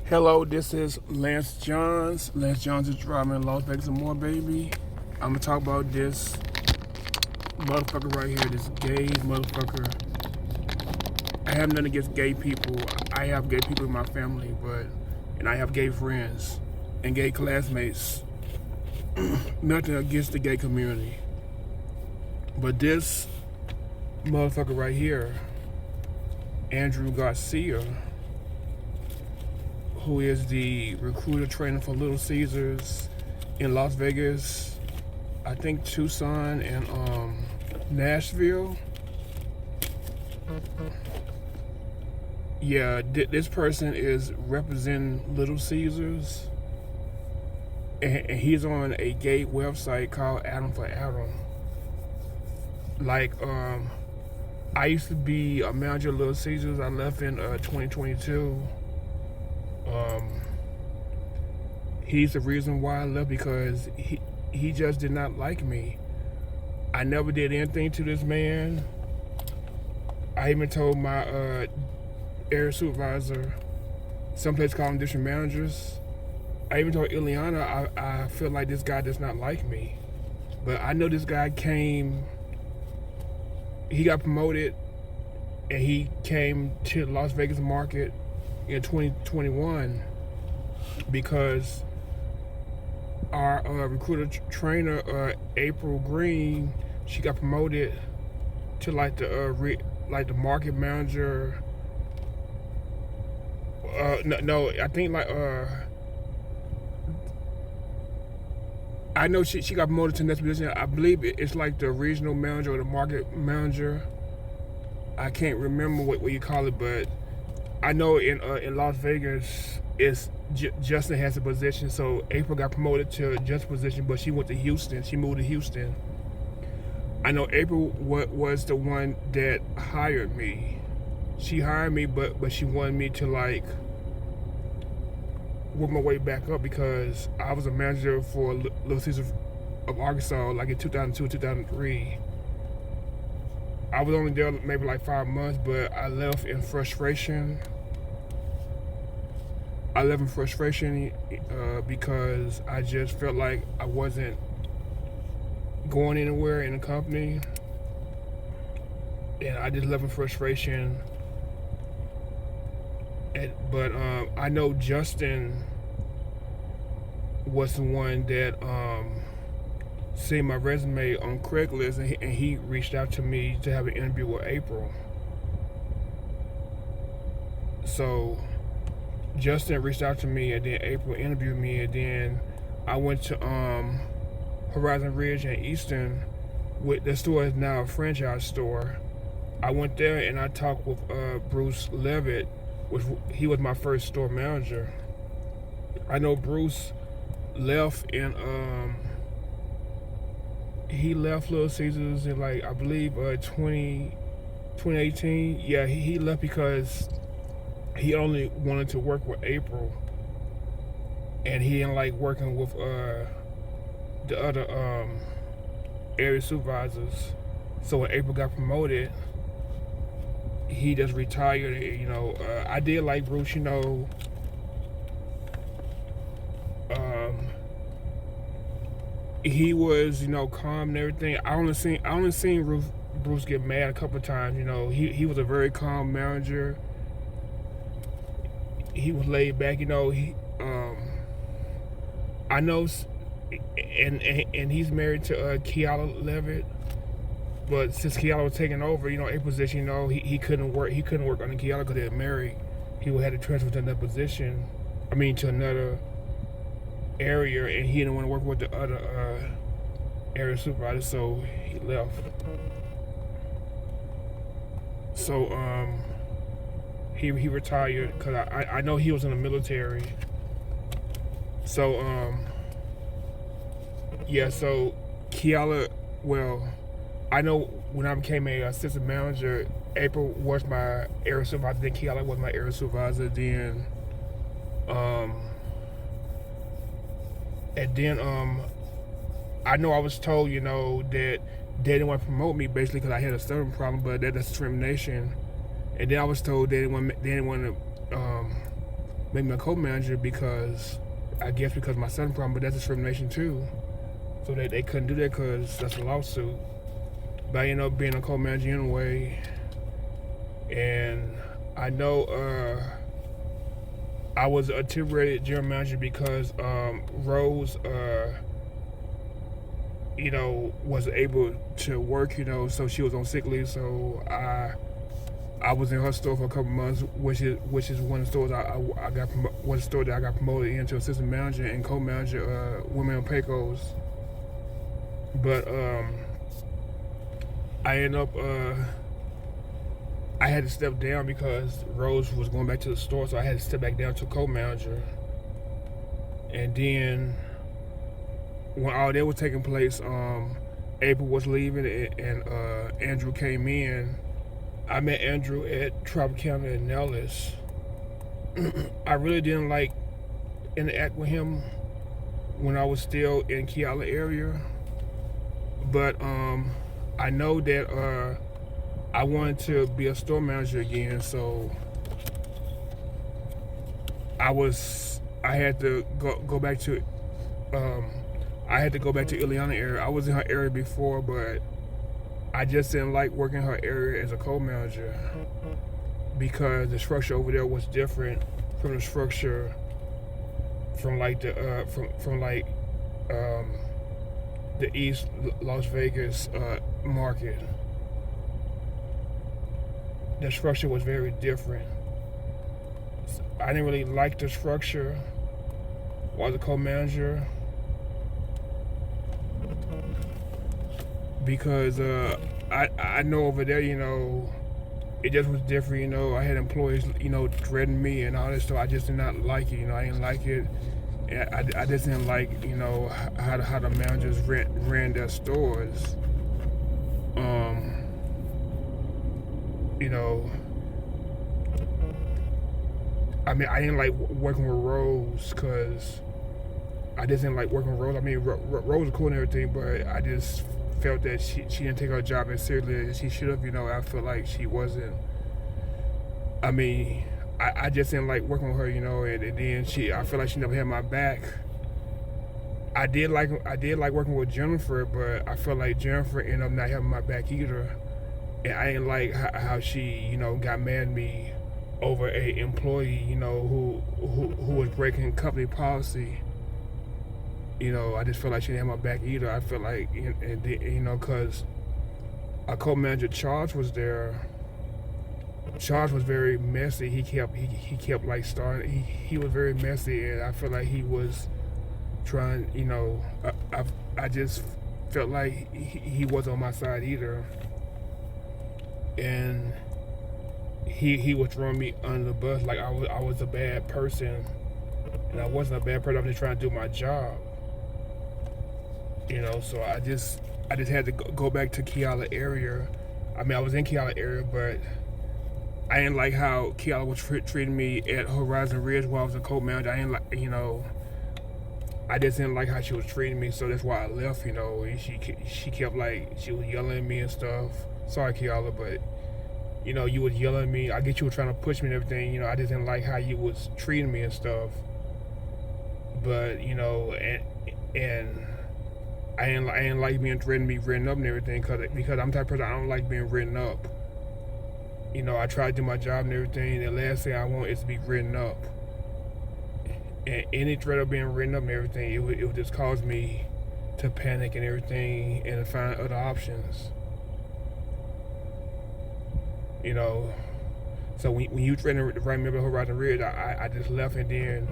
Hello, this is Lance Johns. Lance Johns is driving in Las Vegas and more, baby. I'm gonna talk about this motherfucker right here, this gay motherfucker. I have nothing against gay people. I have gay people in my family, and I have gay friends and gay classmates. Nothing against the gay community. But this motherfucker right here, Andrew Garcia, who is the recruiter trainer for Little Caesars in Las Vegas, I think Tucson and Nashville. Yeah, this person is representing Little Caesars, and he's on a gay website called Adam for Adam. Like, I used to be a manager of Little Caesars. I left in 2022. He's the reason why I left, because he just did not like me. I never did anything to this man. I even told my area supervisor, some places call them district managers. I even told Ileana, I feel like this guy does not like me. But I know this guy he got promoted, and he came to the Las Vegas market in 2021 because our recruiter trainer, April Green, she got promoted to like the market manager. No, I think I know she got promoted to the next position. I believe it's like the regional manager or the market manager. I can't remember what you call it, but I know in Las Vegas, Justin has a position. So April got promoted to Justin's position, but she went to Houston. She moved to Houston. I know April was the one that hired me. She hired me, but she wanted me to like work my way back up, because I was a manager for Little Caesars of Arkansas like in 2002, 2003. I was only there maybe like 5 months, but I left in frustration. Because I just felt like I wasn't going anywhere in the company, and I just left in frustration. But I know Justin was the one that seen my resume on Craigslist, and he reached out to me to have an interview with April. So Justin reached out to me, and then April interviewed me, and then I went to Horizon Ridge and Eastern. The store is now a franchise store. I went there and I talked with Bruce Levitt, which he was my first store manager. I know Bruce left in he left Little Caesars in like, I believe 2018. Yeah, he left because he only wanted to work with April, and he didn't like working with the other area supervisors. So when April got promoted, he just retired. I did like Bruce, he was, calm and everything. I only seen Bruce get mad a couple of times. He was a very calm manager. He was laid back. I know, and he's married to Kiala Levitt. But since Kiala was taking over, a position, he couldn't work. He couldn't work under Kiala because they were married. He would have to transfer to another position. To another area, and he didn't want to work with the other area supervisor, so he left. So he retired because I know he was in the military. So yeah. So Kiala, well, I know when I became a assistant manager, April was my area supervisor, then Kiala was my area supervisor, then and then I know I was told, that they didn't want to promote me basically because I had a stubborn problem, but that's discrimination. And then I was told they didn't want to made me a co-manager because, I guess because of my son problem, but that's discrimination too. So they couldn't do that because that's a lawsuit. But I ended up being a co-manager anyway. And I know I was a temporary general manager because Rose, was able to work, so she was on sick leave. So I was in her store for a couple months, which is one of the stores one store that I got promoted into assistant manager and co-manager, Women on Pecos. But I ended up I had to step down because Rose was going back to the store, so I had to step back down to co-manager. And then when all that was taking place, April was leaving and Andrew came in. I met Andrew at Tropicana in Nellis. I really didn't like interact with him when I was still in Keala area, but I know that I wanted to be a store manager again, so I had to go back to Ileana area. I was in her area before, but I just didn't like working her area as a co-manager because the structure over there was different from the structure from like the the East Las Vegas market. The structure was very different. I didn't really like the structure while I was a co-manager because I know over there, it just was different. I had employees, threatening me and all this stuff. I just did not like it. I didn't like it. I just didn't like, how the managers ran their stores. I mean, I didn't like working with Rose because I just didn't like working with Rose. I mean, Rose was cool and everything, but I just felt that she didn't take her job as seriously as she should have. I feel like she wasn't. I mean, I just didn't like working with her, and then I feel like she never had my back. I did like working with Jennifer, but I felt like Jennifer ended up not having my back either. And I didn't like how she, got mad at me over a employee, who was breaking company policy. I just felt like she didn't have my back either. I felt like, because our co-manager Charles was there. Charles was very messy. He kept like starting. He was very messy, and I felt like he was trying. I just felt like he wasn't on my side either, and he was throwing me under the bus like I was a bad person, and I wasn't a bad person. I was just trying to do my job. So I just had to go back to Keala area. I mean, I was in Keala area, but I didn't like how Keala was treating me at Horizon Ridge while I was a co-manager. I didn't like, I just didn't like how she was treating me, so that's why I left. And she kept like, she was yelling at me and stuff. Sorry, Keala, but you was yelling at me. I get you were trying to push me and everything. I just didn't like how you was treating me and stuff. But and I didn't like being written up and everything because I'm the type of person, I don't like being written up. I try to do my job and everything. The last thing I want is to be written up. And any threat of being written up and everything, it would just cause me to panic and everything and to find other options. So when you threatened to write me up at Horizon Ridge, I just left, and then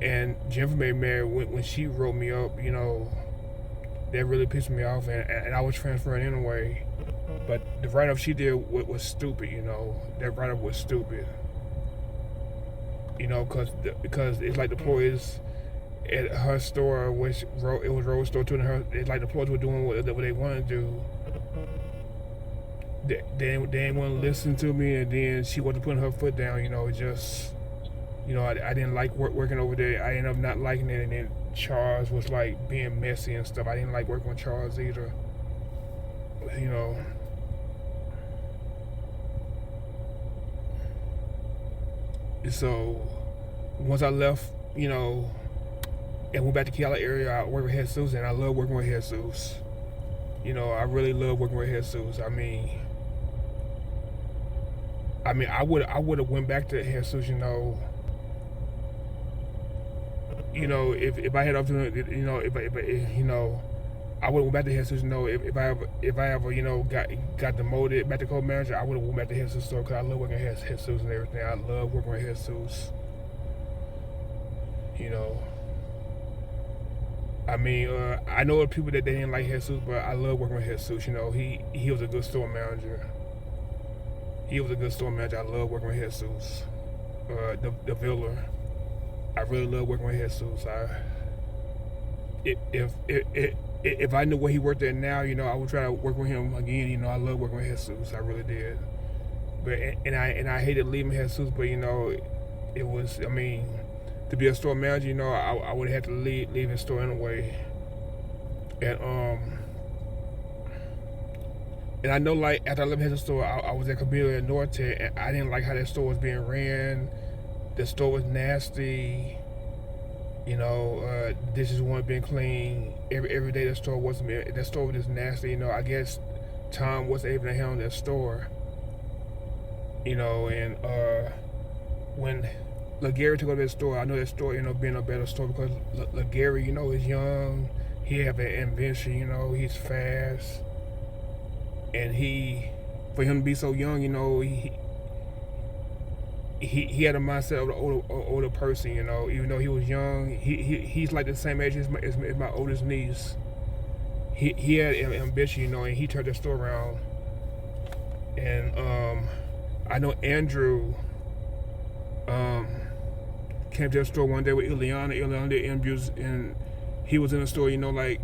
and Jennifer made me mad when she wrote me up. That really pissed me off, and I was transferring anyway. But the write-up she did was stupid. That write-up was stupid. Because it's like the employees at her store, which it was Rose store too, and it's like the employees were doing what they wanted to do. They didn't want to listen to me, and then she wasn't putting her foot down. I didn't like working over there. I ended up not liking it, and then Charles was like being messy and stuff. I didn't like working with Charles either. So once I left, you know, and went back to Kiala area, I worked with Jesus, and I love working with Jesus. You know, I really love working with Jesus. I mean, I would have went back to Jesus. If I had opportunity, if you know, I would have went back to Jesus. If I ever got demoted back to co-manager, I would have went back to Jesus store because I love working with Jesus and everything. I love working with Jesus. You know. I mean, I know people that they didn't like Jesus, but I love working with Jesus. You know, he was a good store manager. He was a good store manager. I love working with Jesus. The Villa. I really love working with Jesus. If I knew where he worked at now, I would try to work with him again. I love working with Jesus. I really did. But I hated leaving Jesus, but it was. I mean, to be a store manager, I would have had to leave his store anyway. And I know, like, after I left his store, I was at Cabildo at Norte, and I didn't like how that store was being ran. The store was nasty. Dishes weren't being clean. Every day the store was just nasty. I guess Tom wasn't able to handle that store. And when LaGarry took over that store, I know that store ended up being a better store because LaGarry, is young. He have an ambition, he's fast. And for him to be so young, he had a mindset of an older person, even though he was young. He's like the same age as my oldest niece. He had ambition, and he turned the store around. And I know Andrew came to the store one day with Ileana. Ileana did interviews, and he was in the store, like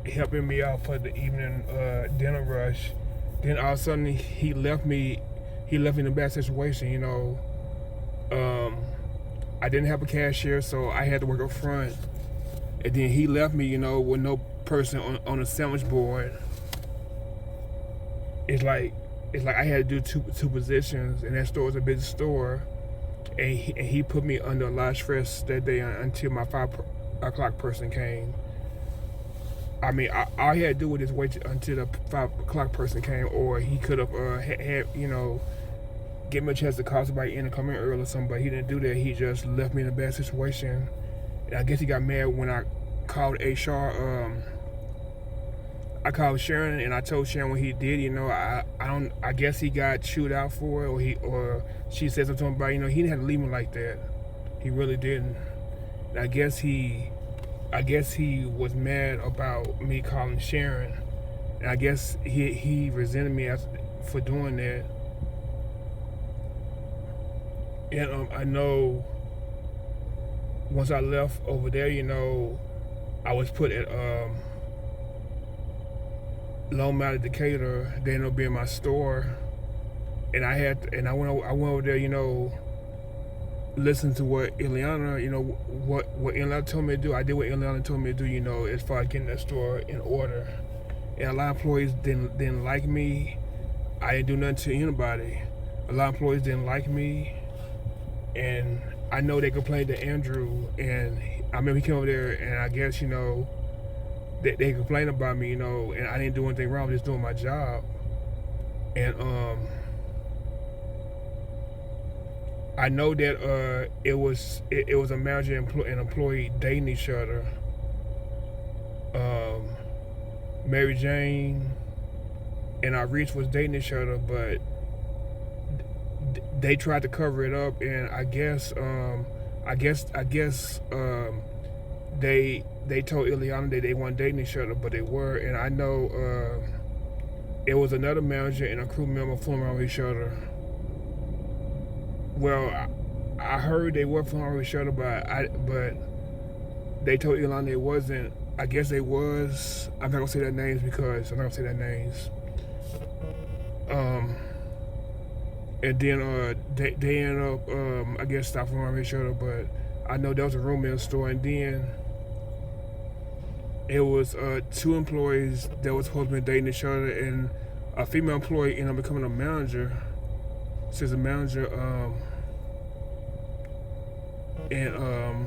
helping me out for the evening dinner rush. Then all of a sudden he left me in a bad situation. I didn't have a cashier, so I had to work up front. And then he left me, with no person on a sandwich board. It's like I had to do two positions, and that store was a busy store. And he put me under a lot of stress that day until my 5 o'clock person came. I mean, all he had to do was just wait until the 5 o'clock person came, or he could have had give me a chance to call somebody in and come in early or something, but he didn't do that. He just left me in a bad situation. And I guess he got mad when I called HR. I called Sharon, and I told Sharon what he did. I guess he got chewed out for it, or she said something about, he didn't have to leave me like that. He really didn't. And I guess he was mad about me calling Sharon, and I guess he resented me for doing that. And I know once I left over there, I was put at Lone Mountain Decatur. They ended up being my store, and I went over there, listen to what Ileana, what Ileana told me to do. I did what Ileana told me to do, as far as getting that store in order. And a lot of employees didn't like me. I didn't do nothing to anybody. A lot of employees didn't like me. And I know they complained to Andrew, and I remember he came over there, and I guess, they complained about me, and I didn't do anything wrong, I was just doing my job. And I know that it was a manager and employee dating each other. Mary Jane and Reach was dating each other, but they tried to cover it up, and I guess they told Ileana that they weren't dating each other, but they were. And I know it was another manager and a crew member fooling around with each other. Well, I heard they were fooling around with each other, but they told Ileana they wasn't. I guess they was. I'm not gonna say their names because I'm not gonna say their names. And then they ended up, I guess, stopping around each other. But I know there was a room in the store, and then it was 2 employees that was supposed to be dating each other, and a female employee ended up becoming a manager. Since the manager and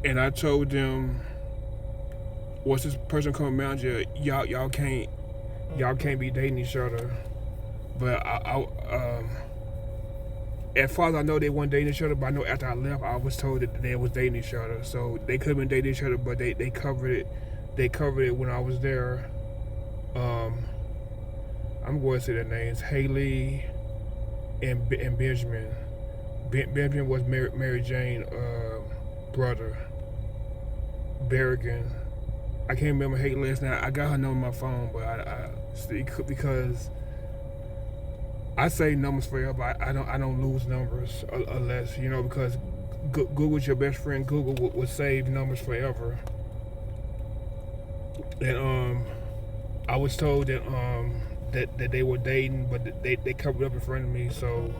and I told them, once this person come manager, y'all can't be dating each other. But as far as I know, they weren't dating each other. But I know after I left, I was told that they was dating each other. So they could have been dating each other, but they covered it. They covered it when I was there. I'm going to say their names: Haley and Benjamin. Benjamin was Mary Jane brother. Berrigan. I can't remember Haley last night. I got her number on my phone, but I because I say numbers forever. I don't lose numbers unless, you know, because Google's your best friend. Google will save numbers forever. And I was told that that they were dating, but they covered up in front of me. So,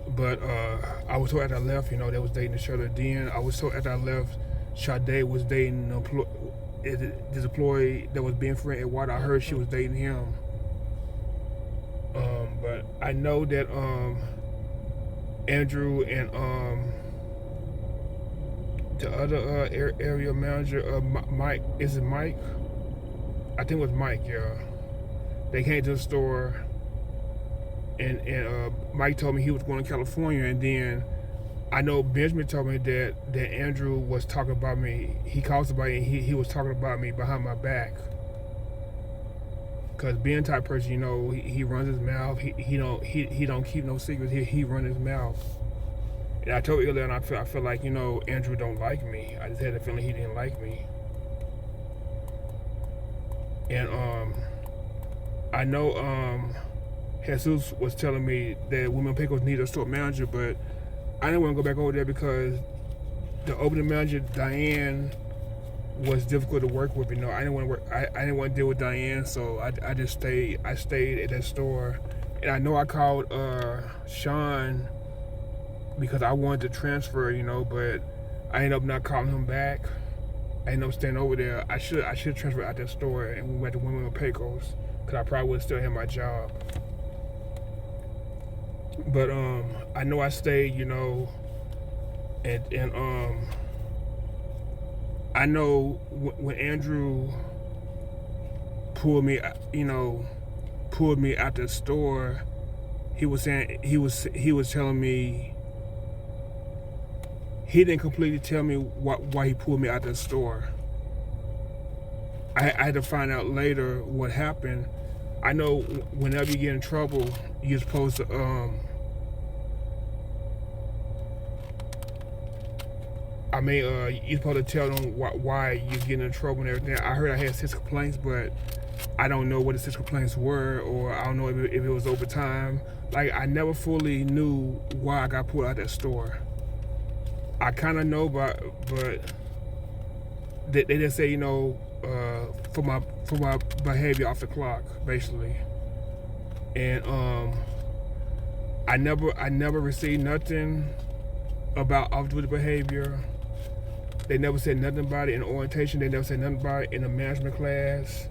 but I was told after I left, you know, they was dating each other. Then I was told after I left, Sade was dating this employee that was being friend at Water. I heard she was dating him. But I know that Andrew and the other area manager, Mike, is it Mike? I think it was Mike, yeah. They came to the store, and Mike told me he was going to California, and then I know Benjamin told me that Andrew was talking about me. He called somebody, and he was talking about me behind my back. Cause being type person, you know, he runs his mouth. He don't keep no secrets. He run his mouth. And I told you earlier, and I feel like, you know, Andrew don't like me. I just had a feeling he didn't like me. And I know Jesus was telling me that Women Pickles need a store manager, but I didn't want to go back over there because the opening manager, Diane, was difficult to work with. You know, I didn't want to work. I didn't want to deal with Diane, so I just stayed. I stayed at that store, and I know I called Sean because I wanted to transfer. You know, but I ended up not calling him back. I ended up staying over there. I should transfer out that store, and we went to Women with Pecos because I probably would still have my job. But I know I stayed. You know, and I know when Andrew pulled me, you know, pulled me out the store, he was saying he was telling me he didn't completely tell me why he pulled me out the store. I had to find out later what happened. I know whenever you get in trouble, you're supposed to you're supposed to tell them why you're getting in trouble and everything. I heard I had 6 complaints, but I don't know what the 6 complaints were, or I don't know if it was overtime. Like, I never fully knew why I got pulled out of that store. I kind of know, but they just say, you know, for my behavior off the clock, basically. And I never received nothing about off-duty behavior. They never said nothing about it in orientation. They never said nothing about it in a management class.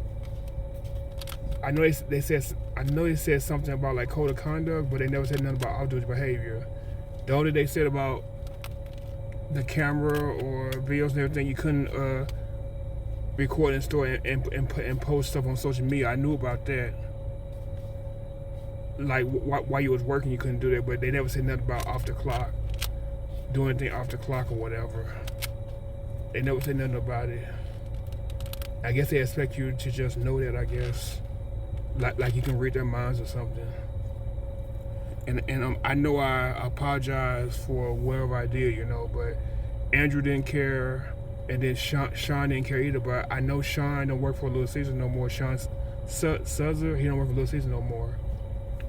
I know they said something about like code of conduct, but they never said nothing about off-duty behavior. The only they said about the camera or videos and everything, you couldn't record and store and post stuff on social media. I knew about that. Like while you was working, you couldn't do that, but they never said nothing about off the clock, doing anything off the clock or whatever. They never said nothing about it. I guess they expect you to just know that, I guess. Like you can read their minds or something. And I know I apologize for whatever I did, you know, but Andrew didn't care, and then Sean didn't care either, but I know Sean don't work for Little Caesar no more. Sean Suzzer, he don't work for Little Caesar no more.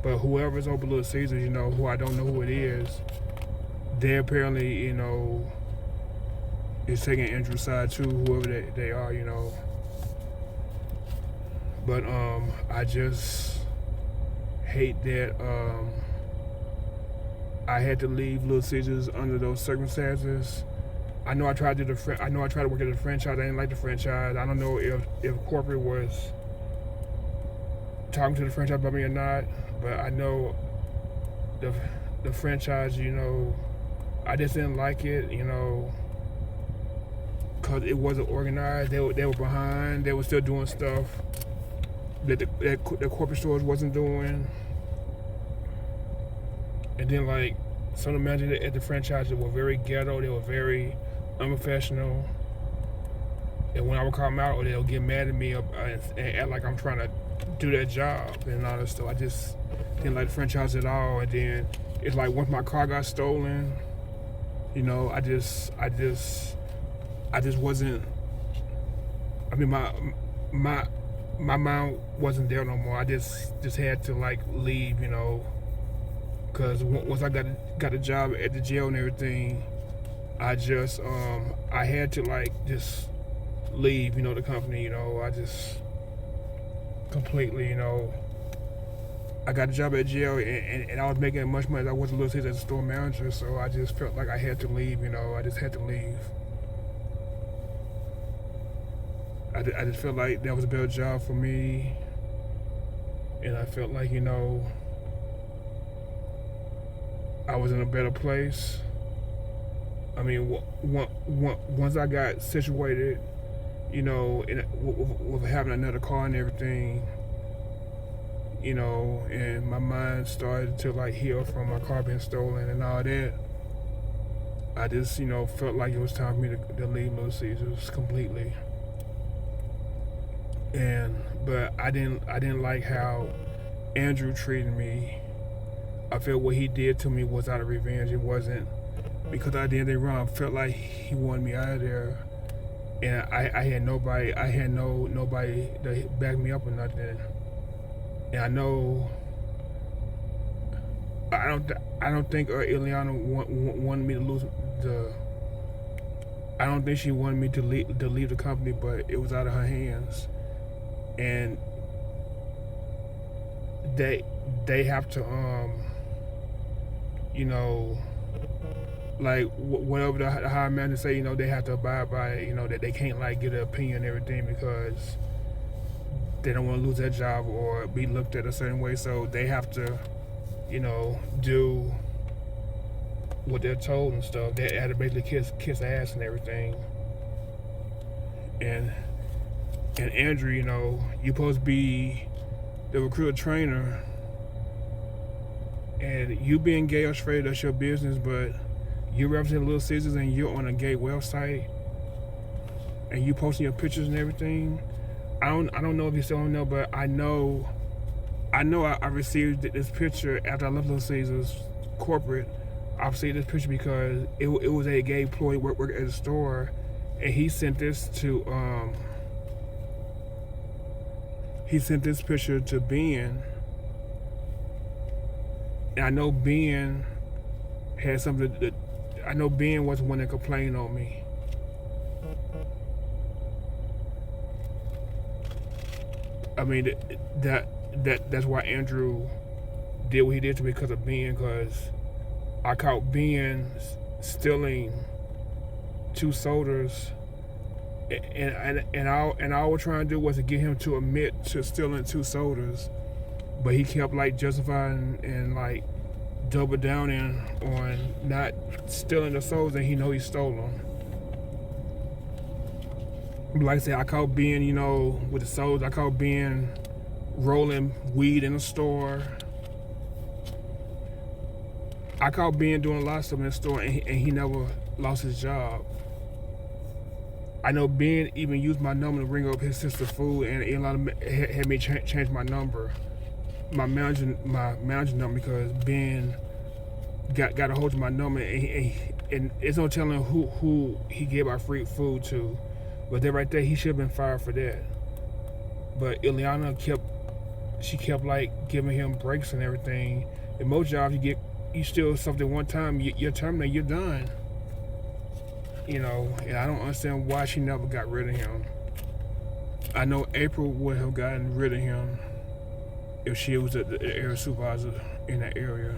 But whoever's over Little Caesar, you know, who I don't know who it is, they apparently, you know, is taking Andrew's side too, whoever they are, you know. But I just hate that I had to leave Little Caesars under those circumstances. I know I tried to work at the franchise. I didn't like the franchise. I don't know if corporate was talking to the franchise about me or not, but I know the franchise, you know, I just didn't like it, you know, because it wasn't organized. They were behind. They were still doing stuff that the corporate stores wasn't doing. And then, like, some of the managers at the franchises were very ghetto. They were very unprofessional. And when I would call them out, or they'll get mad at me and act like I'm trying to do their job and all that stuff. I just didn't like the franchise at all. And then it's like once my car got stolen, you know, I just wasn't. I mean, my mind wasn't there no more. I just had to like leave, you know, because once I got a job at the jail and everything, I just I had to like just leave, you know, the company. You know, I just completely, you know, I got a job at jail and I was making as much money as I was a Little Caesars as a store manager, so I just felt like I had to leave, you know. I just had to leave. I just felt like that was a better job for me, and I felt like, you know, I was in a better place. I mean, once I got situated, you know, with having another car and everything, you know, and my mind started to like heal from my car being stolen and all that, I just, you know, felt like it was time for me to leave Little Caesars completely. But I didn't like how Andrew treated me. I felt what he did to me was out of revenge. It wasn't because I did anything wrong. I felt like he wanted me out of there, and I had nobody. I had nobody to back me up or nothing. And I know I don't think Ileana wanted me to lose the. I don't think she wanted me to leave the company, but it was out of her hands. And they have to you know, like whatever the higher manager say, you know, they have to abide by it, you know, that they can't like get an opinion and everything because they don't want to lose their job or be looked at a certain way, so they have to, you know, do what they're told and stuff. They had to basically kiss ass and everything. And Andrew, you know, you're supposed to be the recruiter trainer, and you being gay or straight, that's your business, but you represent Little Caesars and you're on a gay website and you posting your pictures and everything. I don't know if you still don't know, but I know I received this picture after I left Little Caesars corporate. I received this picture because it was a gay employee work at the store, and he sent this to he sent this picture to Ben, and I know Ben had something that I know Ben was the one that complained on me. I mean, that's why Andrew did what he did to me, because of Ben, because I caught Ben stealing 2 sodas, and all I was trying to do was to get him to admit to stealing 2 sodas, but he kept like justifying and like double down on not stealing the sodas, and he know he stole them. Like I said, I caught Ben, you know, with the sodas. I caught Ben rolling weed in the store. I caught Ben doing a lot of stuff in the store, and he never lost his job. I know Ben even used my number to ring up his sister's food, and had me change my number, my manager number, because Ben got a hold of my number, and it's no telling who he gave our free food to. But that right there, he should have been fired for that. But Ileana kept like giving him breaks and everything. In most jobs, you steal something one time, you're terminated, you're done. You know, and I don't understand why she never got rid of him. I know April would have gotten rid of him if she was the area supervisor in that area.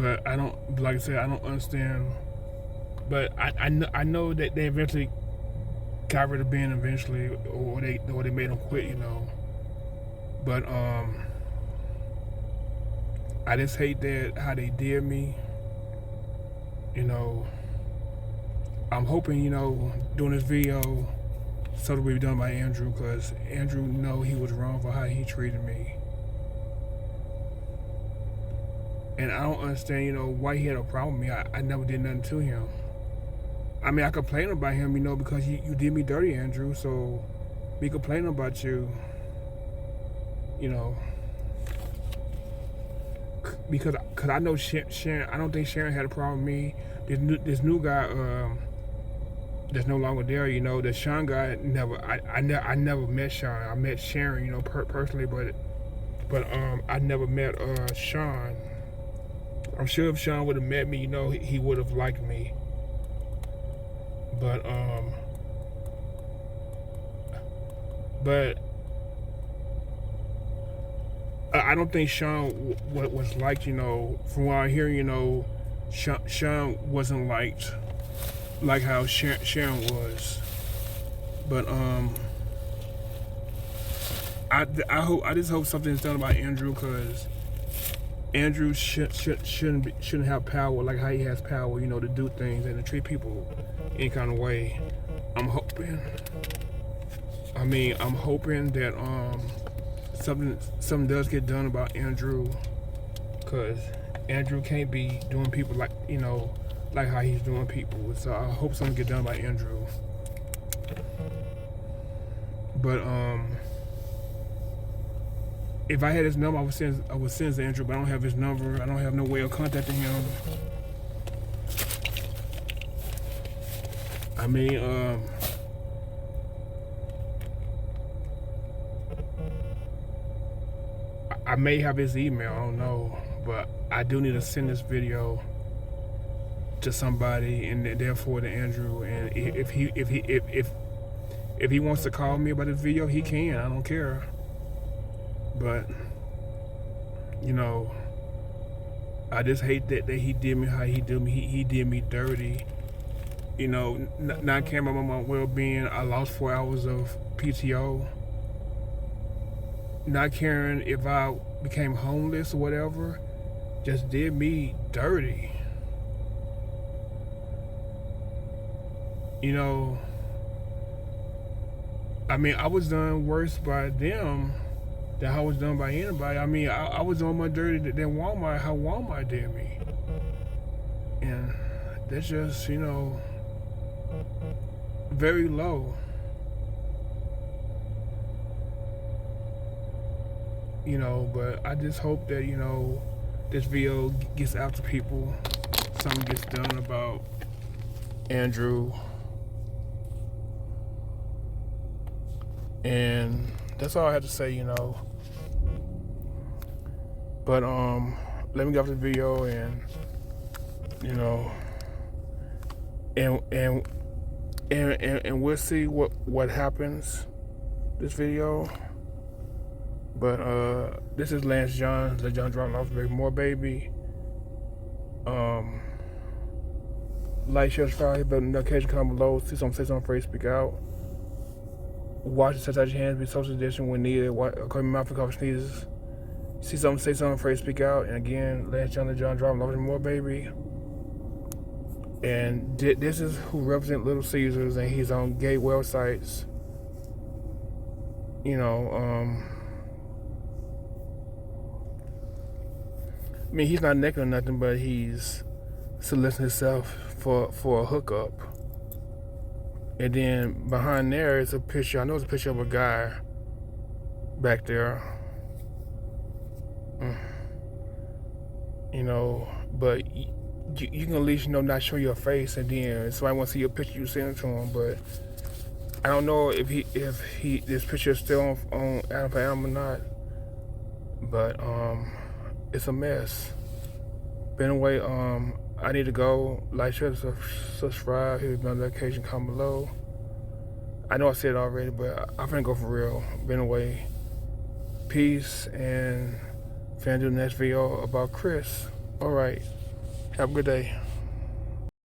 but I don't. Like I said, I don't understand. But I know that they eventually got rid of Ben eventually, or they made him quit, you know. But I just hate that how they did me. You know, I'm hoping, you know, doing this video so that we be done by Andrew, because Andrew know he was wrong for how he treated me. And I don't understand, you know, why he had a problem with me. I never did nothing to him. I mean, I complain about him, you know, because you did me dirty, Andrew. So me complaining about you, you know, because I know Sharon. I don't think Sharon had a problem with me. This new guy that's no longer there, you know, the Sean guy I never met Sean. I met Sharon, you know, personally, but I never met Sean. I'm sure if Sean would have met me, you know, he would have liked me. But I don't think Sean was liked, you know. From what I hear, you know, Sean wasn't liked like how Sharon was. But I just hope something's done about Andrew, because Andrew shouldn't have power like how he has power, you know, to do things and to treat people any kind of way. I'm hoping that something does get done about Andrew, because Andrew can't be doing people like, you know, like how he's doing people. So I hope something get done by Andrew. But if I had his number, I would send to Andrew, but I don't have his number. I don't have no way of contacting him. I mean, I may have his email, I don't know, but I do need to send this video to somebody, and therefore to Andrew. And if he wants to call me about this video, he can. I don't care. But you know, I just hate that he did me how he did me. He did me dirty. You know, not caring about my well-being. I lost 4 hours of PTO. Not caring if I became homeless or whatever. Just did me dirty. You know, I mean, I was done worse by them than I was done by anybody. I mean, I was on my dirty than Walmart, how Walmart did me. And that's just, you know, very low. You know, but I just hope that, you know, this video gets out to people. Something gets done about Andrew. And that's all I have to say, you know. But let me get off the video, and you know, and we'll see what happens this video. But this is Lance John, the John dropping off baby more baby. Like, share, subscribe, hit the notification, comment below. See something, say something, phrase, speak out. Wash and touch your hands, be social distance when needed. Cover your mouth and cough, sneezes. See something, say something, phrase, speak out. And again, Lance John, the John dropping off more baby. And this is who represents Little Caesars, and he's on gay websites. You know, I mean, he's not naked or nothing, but he's soliciting himself for a hookup. And then behind there is a picture. I know it's a picture of a guy back there. You know, but you can at least, you know, not show your face, and then somebody want to see your picture, you send it to him. But I don't know if this picture is still on Adam or not. But it's a mess. But anyway, I need to go. Like, share, subscribe, hit the notification, comment below. I know I said it already, but I'm finna go for real. But anyway, peace, and finna do the next video about Chris. Alright. Have a good day.